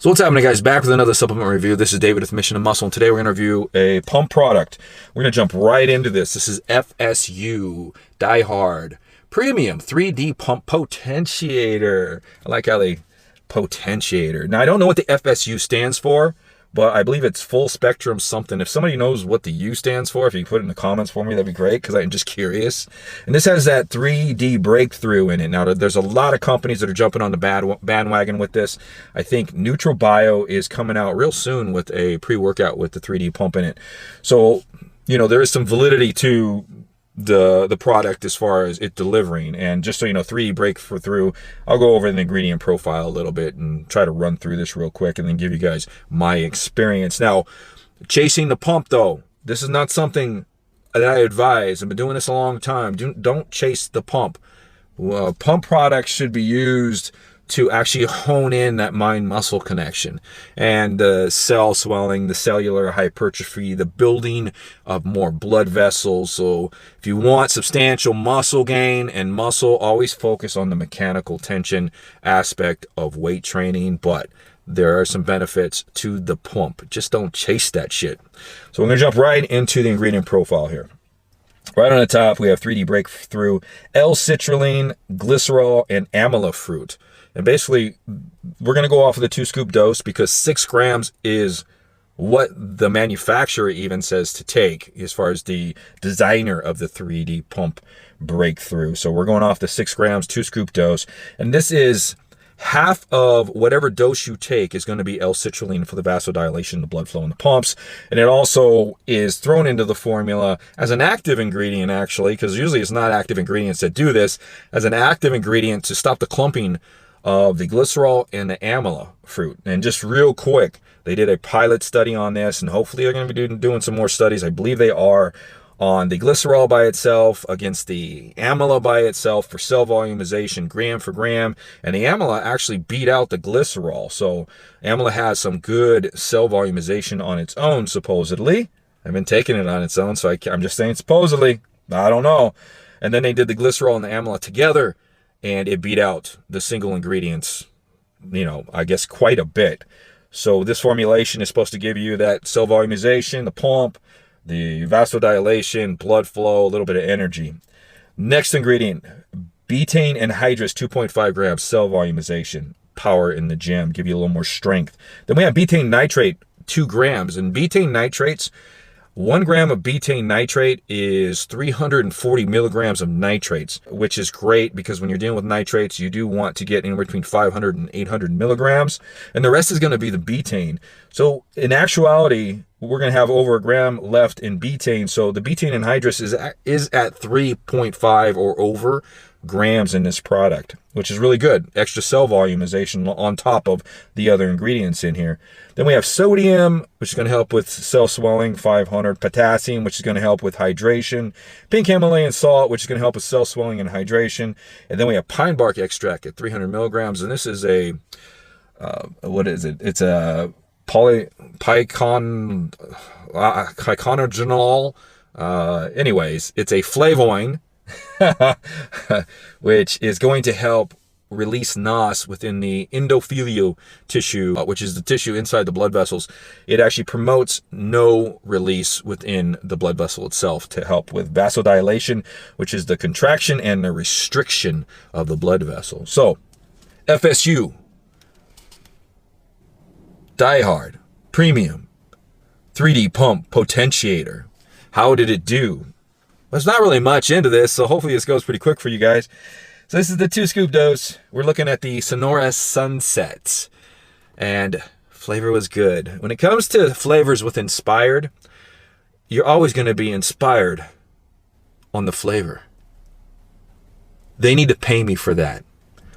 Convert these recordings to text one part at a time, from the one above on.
So what's happening, guys? Back with another supplement review. This is David with Mission to Muscle, and today we're going to review a pump product. We're going to jump right into this. This is FSU DYEHARD Premium 3D Pump Potentiator. I like how they potentiator. Now, I don't know what the FSU stands for, but I believe it's full spectrum something. If somebody knows what the U stands for, if you can put it in the comments for me, that'd be great, because I'm just curious. And this has that 3D breakthrough in it. Now, there's a lot of companies that are jumping on the bandwagon with this. I think NutraBio is coming out real soon with a pre-workout with the 3D pump in it. So, you know, there is some validity to the product as far as it delivering. And just so you know, 3D breakthrough, I'll go over the ingredient profile a little bit and try to run through this real quick and then give you guys my experience. Now, chasing the pump though, this is not something that I advise. I've been doing this a long time. Don't chase the pump. Pump products should be used to actually hone in that mind-muscle connection and the cell swelling, the cellular hypertrophy, the building of more blood vessels. So if you want substantial muscle gain and muscle, always focus on the mechanical tension aspect of weight training, but there are some benefits to the pump. Just don't chase that shit. So we're going to jump right into the ingredient profile here. Right on the top, we have 3D breakthrough, L-citrulline, glycerol, and amla fruit. And basically, we're going to go off of the 2-scoop dose because 6 grams is what the manufacturer even says to take as far as the designer of the 3D pump breakthrough. So we're going off the 6 grams, 2-scoop dose. And this is half of whatever dose you take is going to be L-citrulline for the vasodilation, the blood flow in the pumps. And it also is thrown into the formula as an active ingredient, actually, because usually it's not active ingredients that do this, as an active ingredient to stop the clumping of the glycerol and the amla fruit. And just real quick, they did a pilot study on this, and hopefully they're going to be doing some more studies. I believe they are, on the glycerol by itself against the amla by itself for cell volumization, gram for gram. And the amla actually beat out the glycerol. So amla has some good cell volumization on its own, supposedly. I've been taking it on its own, so I'm just saying supposedly. I don't know. And then they did the glycerol and the amla together, and it beat out the single ingredients, you know, I guess quite a bit. So this formulation is supposed to give you that cell volumization, the pump, the vasodilation, blood flow, a little bit of energy. Next ingredient, betaine anhydrous, 2.5 grams, cell volumization, power in the gym, give you a little more strength. Then we have betaine nitrate, 2 grams. And betaine nitrates, 1 gram of betaine nitrate is 340 milligrams of nitrates, which is great because when you're dealing with nitrates, you do want to get anywhere between 500 and 800 milligrams, and the rest is going to be the betaine. So in actuality, we're going to have over 1 gram left in betaine. So the betaine anhydrous is at 3.5 or over grams in this product, which is really good. Extra cell volumization on top of the other ingredients in here. Then we have sodium, which is going to help with cell swelling, 500. Potassium, which is going to help with hydration. Pink Himalayan salt, which is going to help with cell swelling and hydration. And then we have pine bark extract at 300 milligrams. And this is a, what is it? It's a piconogenol. Anyways, it's a flavonoid, which is going to help release NOS within the endothelial tissue, which is the tissue inside the blood vessels. It actually promotes no release within the blood vessel itself to help with vasodilation, which is the contraction and the restriction of the blood vessel. So FSU DYEHARD Premium 3D Pump Potentiator. How did it do? There's not really much into this, so hopefully this goes pretty quick for you guys. So this is the 2-scoop dose. We're looking at the Sonora Sunset, and flavor was good. When it comes to flavors with inspired, you're always going to be inspired on the flavor. They need to pay me for that.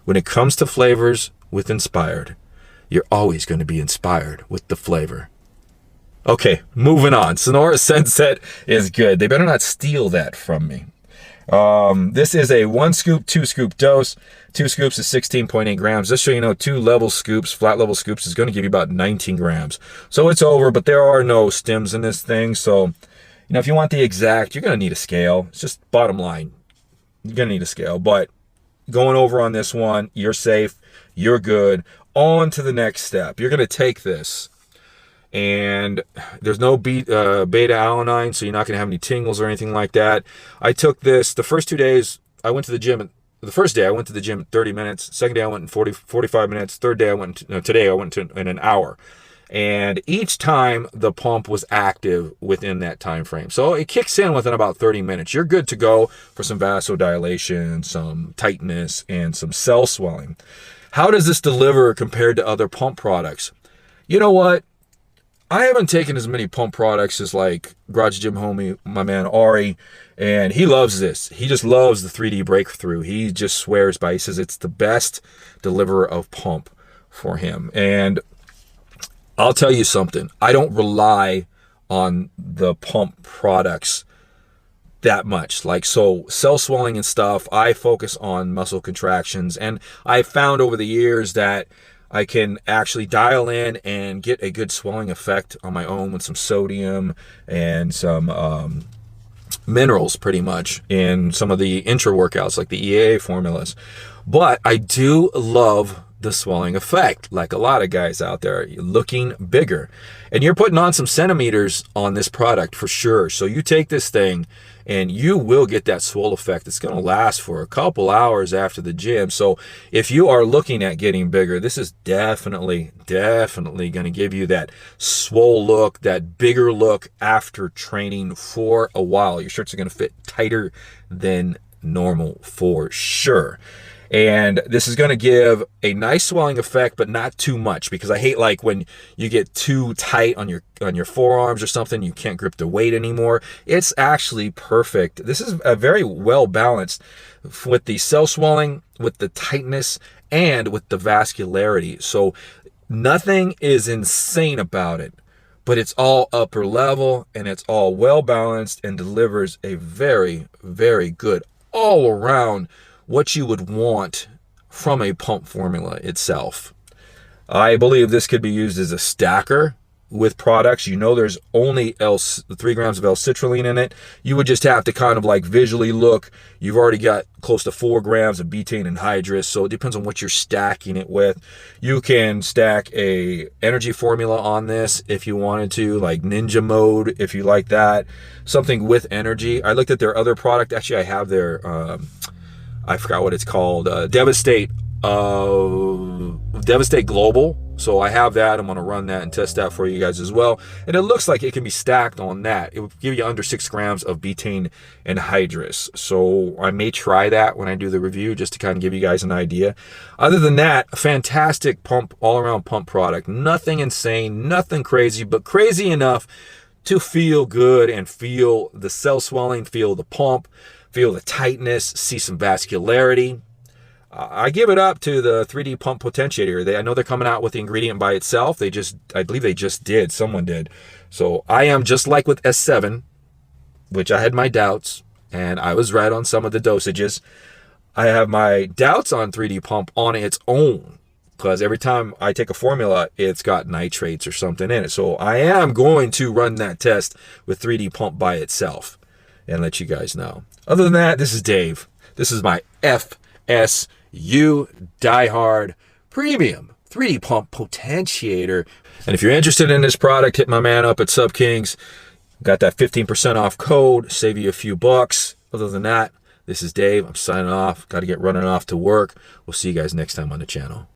When it comes to flavors with inspired, you're always going to be inspired with the flavor. Okay, moving on. Sonora Sunset is good. They better not steal that from me. This is a 1-scoop, 2-scoop dose. 2 scoops is 16.8 grams. Just so you know, 2 level scoops, flat level scoops, is going to give you about 19 grams. So it's over, but there are no stims in this thing. So, you know, if you want the exact, you're going to need a scale. It's just bottom line. You're going to need a scale, but going over on this one. You're safe. You're good. On to the next step. You're going to take this, and there's no beta-alanine, so you're not going to have any tingles or anything like that. I took this the first 2 days. I went to the gym. The first day I went to the gym 30 minutes. Second day I went in 45 minutes. Third day I went today I went in an hour. And each time the pump was active within that time frame. So it kicks in within about 30 minutes. You're good to go for some vasodilation, some tightness, and some cell swelling. How does this deliver compared to other pump products? You know what? I haven't taken as many pump products as like Garage Gym homie, my man Ari, and he loves this. He just loves the 3D breakthrough. He just swears by it. He says it's the best deliverer of pump for him. And I'll tell you something. I don't rely on the pump products that much. Like, so cell swelling and stuff, I focus on muscle contractions. And I found over the years that I can actually dial in and get a good swelling effect on my own with some sodium and some minerals pretty much in some of the intra workouts like the EAA formulas. But I do love the swelling effect, like a lot of guys out there, looking bigger. And you're putting on some centimeters on this product for sure. So you take this thing and you will get that swole effect. It's going to last for a couple hours after the gym. So if you are looking at getting bigger, this is definitely going to give you that swole look, that bigger look after training for a while. Your shirts are going to fit tighter than normal for sure. And this is going to give a nice swelling effect, but not too much, because I hate like when you get too tight on your forearms or something, you can't grip the weight anymore. It's actually perfect. This is a very well balanced with the cell swelling, with the tightness, and with the vascularity. So nothing is insane about it, but it's all upper level and it's all well balanced and delivers a very, very good all around what you would want from a pump formula itself. I believe this could be used as a stacker with products. You know there's only 3 grams of L-citrulline in it. You would just have to kind of like visually look. You've already got close to 4 grams of betaine anhydrous, so it depends on what you're stacking it with. You can stack a energy formula on this if you wanted to, like ninja mode if you like that. Something with energy. I looked at their other product. Actually, I have their I forgot what it's called, Devastate Global. So I have that. I'm going to run that and test that for you guys as well. And it looks like it can be stacked on that. It will give you under 6 grams of betaine anhydrous. So I may try that when I do the review, just to kind of give you guys an idea. Other than that, a fantastic pump, all-around pump product. Nothing insane, nothing crazy, but crazy enough to feel good and feel the cell swelling, feel the pump, feel the tightness, see some vascularity. I give it up to the 3D pump potentiator. I know they're coming out with the ingredient by itself. I believe they just did. Someone did. So I am just like with S7, which I had my doubts, and I was right on some of the dosages. I have my doubts on 3D pump on its own, because every time I take a formula, it's got nitrates or something in it. So I am going to run that test with 3D pump by itself and let you guys know. Other than that, this is Dave. This is my FSU DYEHARD Premium 3D Pump Potentiator. And if you're interested in this product, hit my man up at SubKings. Got that 15% off code, save you a few bucks. Other than that, this is Dave. I'm signing off. Got to get running off to work. We'll see you guys next time on the channel.